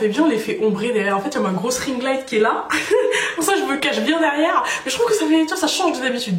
fait bien l'effet ombré derrière. En fait, il y a ma grosse ring light qui est là. Pour ça, je me cache bien derrière. Mais je trouve que ça fait, tu vois, ça change de d'habitude.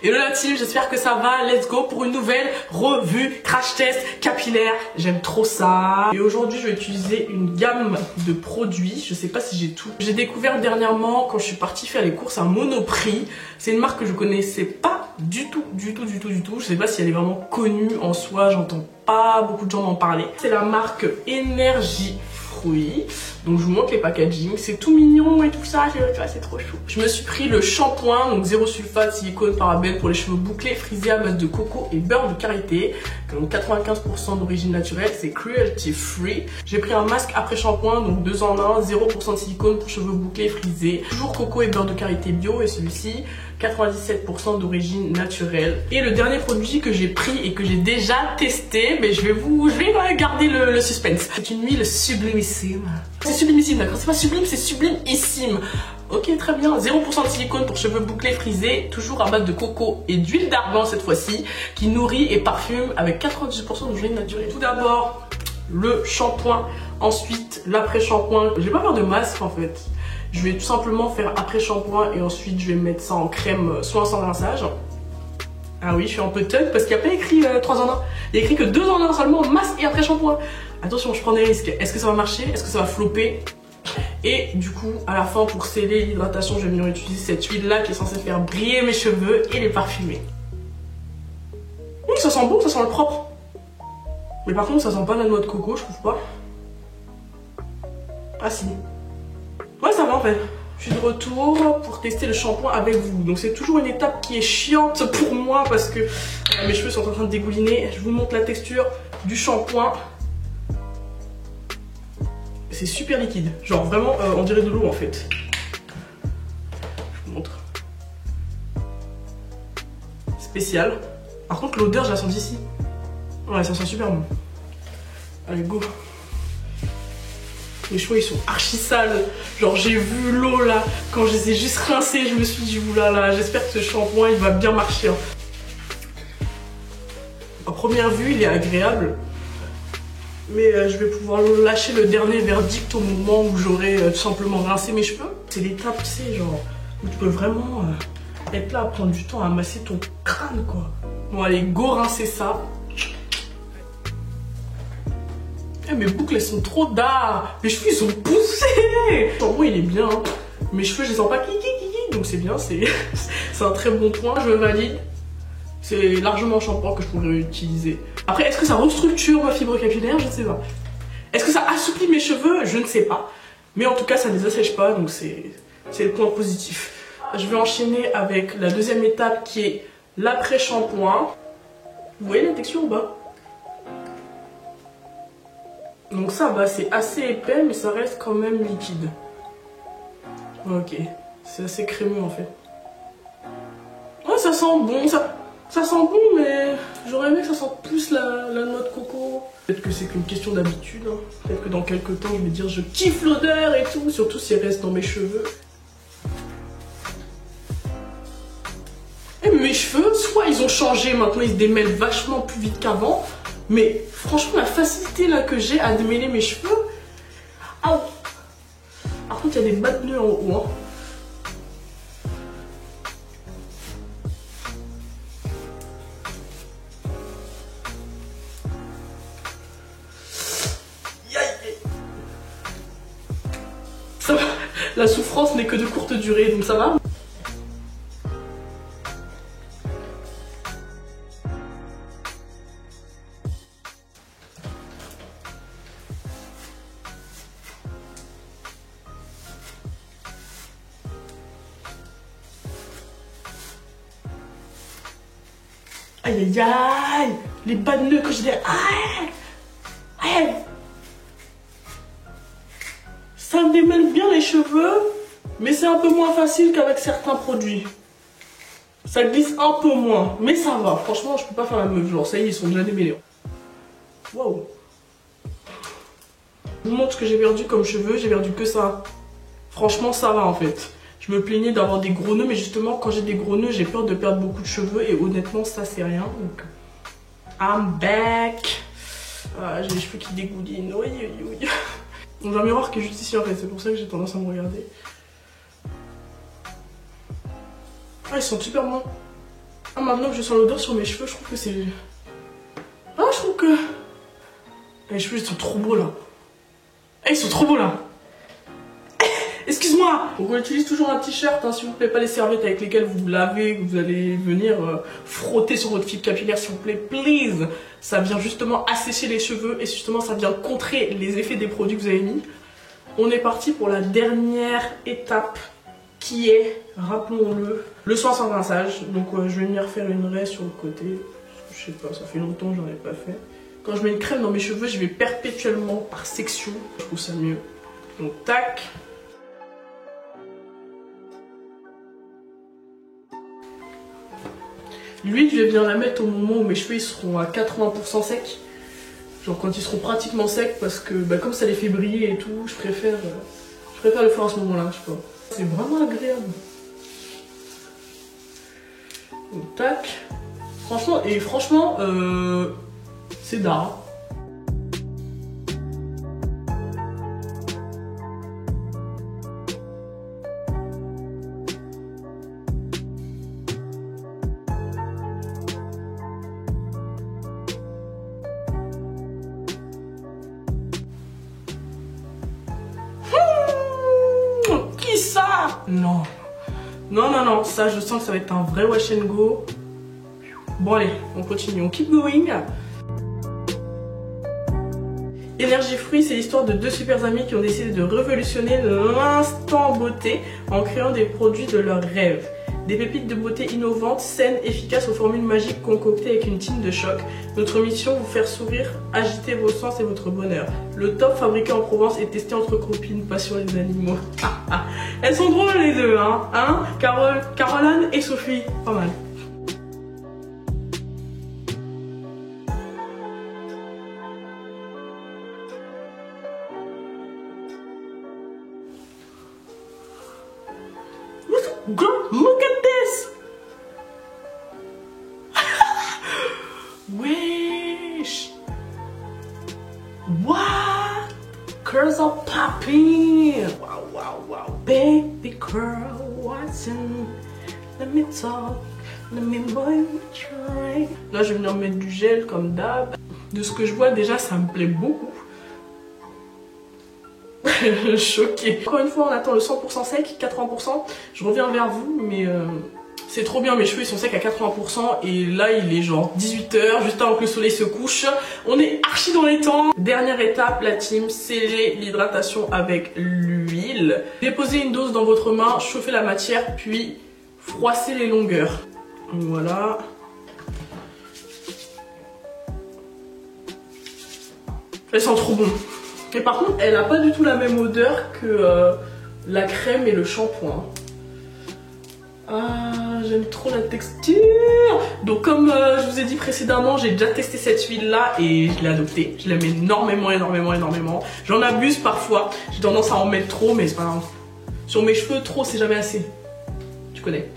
Hello la team, j'espère que ça va, let's go pour une nouvelle revue crash test capillaire, j'aime trop ça. Et aujourd'hui je vais utiliser une gamme de produits, je sais pas si j'ai tout. J'ai découvert dernièrement quand je suis partie faire les courses à Monoprix, c'est une marque que je connaissais pas du tout, je sais pas si elle est vraiment connue en soi, j'entends pas beaucoup de gens m'en parler. C'est la marque Énergie Fruits. Donc je vous montre les packaging, c'est tout mignon et tout ça, tu vois, c'est trop chou. Je me suis pris le shampoing, donc zéro sulfate, silicone, parabène pour les cheveux bouclés, frisés à base de coco et beurre de karité. Donc 95% d'origine naturelle, c'est cruelty free. J'ai pris un masque après shampoing, donc 2 en 1, 0% de silicone pour cheveux bouclés, frisés. Toujours coco et beurre de karité bio, et celui-ci 97% d'origine naturelle. Et le dernier produit que j'ai pris et que j'ai déjà testé, mais je vais garder le suspense. C'est une huile sublimissime. C'est sublimissime, d'accord? C'est pas sublime, c'est sublimissime. Ok, très bien. 0% de silicone pour cheveux bouclés frisés, toujours à base de coco et d'huile d'argan cette fois-ci, qui nourrit et parfume avec 98% d'origine naturelle. Tout d'abord, le shampoing, ensuite l'après-shampoing. Je vais pas faire de masque en fait. Je vais tout simplement faire après-shampoing et ensuite je vais mettre ça en crème soin sans rinçage. Ah oui, je suis un peu thug parce qu'il n'y a pas écrit 3 en 1. Il y a écrit que 2 en 1 seulement, masque et après-shampoing. Attention, je prends des risques. Est-ce que ça va marcher? Est-ce que ça va flopper? Et du coup, à la fin, pour sceller l'hydratation, je vais venir utiliser cette huile-là qui est censée faire briller mes cheveux et les parfumer. Ça sent bon, ça sent le propre. Mais par contre, ça sent pas la noix de coco, je trouve pas. Ah si. Ouais, ça va en fait. Je suis de retour pour tester le shampoing avec vous. Donc c'est toujours une étape qui est chiante pour moi parce que mes cheveux sont en train de dégouliner. Je vous montre la texture du shampoing. C'est super liquide. Genre vraiment, on dirait de l'eau en fait. Je vous montre. Spécial. Par contre l'odeur, je la sens d'ici. Ouais, ça sent super bon. Allez, go. Mes cheveux ils sont archi sales, genre j'ai vu l'eau là, quand je les ai juste rincés, je me suis dit oulala, j'espère que ce shampoing il va bien marcher. Hein. À première vue il est agréable, mais je vais pouvoir lâcher le dernier verdict au moment où j'aurai tout simplement rincé mes cheveux. C'est l'étape, tu sais, genre, où tu peux vraiment être là à prendre du temps à masser ton crâne quoi. Bon allez, go rincer ça. Mes boucles elles sont trop dark. Mes cheveux ils sont poussés. En gros il est bien. Hein. Mes cheveux je les sens pas kiki. Donc c'est bien, c'est un très bon point. Je valide. C'est largement un shampoing que je pourrais utiliser. Après est-ce que ça restructure ma fibre capillaire? Je ne sais pas. Est-ce que ça assouplit mes cheveux? Je ne sais pas. Mais en tout cas ça ne les assèche pas. Donc c'est le point positif. Je vais enchaîner avec la deuxième étape qui est l'après-shampoing. Vous voyez la texture ou pas? Donc ça va, c'est assez épais mais ça reste quand même liquide. Ok, c'est assez crémeux en fait. Ouais, ça sent bon, ça sent bon mais j'aurais aimé que ça sente plus la noix de coco. Peut-être que c'est qu'une question d'habitude, hein. Peut-être que dans quelques temps je vais dire je kiffe l'odeur et tout, surtout si elle reste dans mes cheveux. Et mes cheveux, soit ils ont changé, maintenant ils se démêlent vachement plus vite qu'avant. Mais franchement, la facilité là que j'ai à démêler mes cheveux. Ah, par contre, il y a des bas de nœuds en haut. Hein. Ça va. La souffrance n'est que de courte durée, donc ça va. Aïe aïe aïe, les bas de nœuds que j'ai derrière. Aïe, aïe. Ça me démêle bien les cheveux, mais c'est un peu moins facile qu'avec certains produits. Ça glisse un peu moins, mais ça va. Franchement, je peux pas faire la meuf. Genre, ça y est, ils sont déjà démêlés. Waouh. Je vous montre ce que j'ai perdu comme cheveux. J'ai perdu que ça. Franchement, ça va en fait. Je Je me plaignais d'avoir des gros nœuds, mais justement quand j'ai des gros nœuds, j'ai peur de perdre beaucoup de cheveux et honnêtement ça c'est rien. Donc I'm back. Ah, j'ai les cheveux qui dégoulinent. Oui, oui, oui. Donc j'ai un miroir qui est juste ici en fait, c'est pour ça que j'ai tendance à me regarder. Ah, ils sont super bons. Ah, maintenant que je sens l'odeur sur mes cheveux, je trouve que c'est... Ah, je trouve que... Les cheveux, ils sont trop beaux là. Ah, ils sont trop beaux là. Excuse-moi. Donc on utilise toujours un t-shirt, hein, s'il vous plaît, pas les serviettes avec lesquelles vous lavez, que vous allez venir frotter sur votre fibre capillaire, s'il vous plaît, please. Ça vient justement assécher les cheveux et justement ça vient contrer les effets des produits que vous avez mis. On est parti pour la dernière étape qui est, rappelons-le, le soin sans rinçage. Donc je vais venir faire une raie sur le côté. Je sais pas, ça fait longtemps que j'en ai pas fait. Quand je mets une crème dans mes cheveux, je vais perpétuellement par section. Je trouve ça mieux. Donc tac. L'huile, je vais venir la mettre au moment où mes cheveux ils seront à 80% secs. Genre quand ils seront pratiquement secs parce que bah, comme ça les fait briller et tout, je préfère le faire à ce moment-là, je sais pas. C'est vraiment agréable. Donc tac. Franchement, c'est d'art. Qui ça? Non. Non, non, non. Ça, je sens que ça va être un vrai wash and go. Bon, allez, on continue. On keep going. Énergie Fruits, c'est l'histoire de deux super amis qui ont décidé de révolutionner l'instant beauté en créant des produits de leurs rêves. Des pépites de beauté innovantes, saines, efficaces aux formules magiques concoctées avec une team de choc. Notre mission, vous faire sourire, agiter vos sens et votre bonheur. Le top fabriqué en Provence et testé entre copines, pas sur les animaux. Elles sont drôles les deux, hein, Caroline et Sophie, pas mal. Girl, look at this! Wish! What? Curls are popping! Wow, wow, wow. Baby girl, what's in? Let me talk, let me boy try. Là, je vais venir mettre du gel comme d'hab. De ce que je vois, déjà, ça me plaît beaucoup. Choquée. Encore une fois, on attend le 100% sec, 80%. Je reviens vers vous, mais c'est trop bien. Mes cheveux ils sont secs à 80% et là il est genre 18 h, juste avant que le soleil se couche. On est archi dans les temps. Dernière étape, la team, sceller l'hydratation avec l'huile. Déposez une dose dans votre main, chauffez la matière, puis froissez les longueurs. Voilà. Elles sont trop bon. Et par contre, elle n'a pas du tout la même odeur que la crème et le shampoing. Ah, j'aime trop la texture. Donc comme je vous ai dit précédemment, j'ai déjà testé cette huile là et je l'ai adoptée. Je l'aime énormément, énormément, énormément. J'en abuse parfois. J'ai tendance à en mettre trop, mais c'est pas grave. Sur mes cheveux, trop, c'est jamais assez. Tu connais.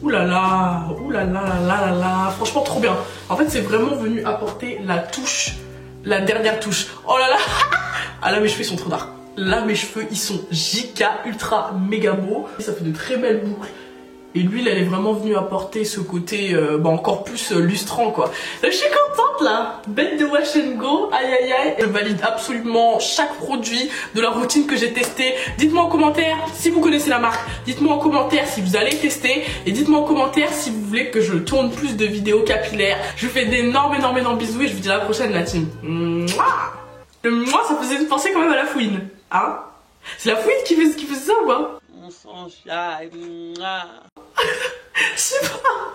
Ouh là là, ouh là là là là là. Franchement, trop bien. En fait, c'est vraiment venu apporter la touche. La dernière touche. Oh là là. Ah là mes cheveux ils sont trop dark. Là mes cheveux ils sont giga ultra méga beaux. Ça fait de très belles boucles. Et l'huile elle est vraiment venue apporter ce côté encore plus lustrant quoi. Je suis contente là. Bête de wash and go. Aïe aïe aïe. Je valide absolument chaque produit de la routine que j'ai testé. Dites-moi en commentaire si vous connaissez la marque. Dites-moi en commentaire si vous allez tester. Et dites-moi en commentaire si vous voulez que je tourne plus de vidéos capillaires. Je vous fais d'énormes bisous et je vous dis à la prochaine la team. Mouah. Le moi ça faisait penser quand même à la fouine. Hein? C'est la fouine qui faisait ça ou pas? On s'en charge. Je sais pas.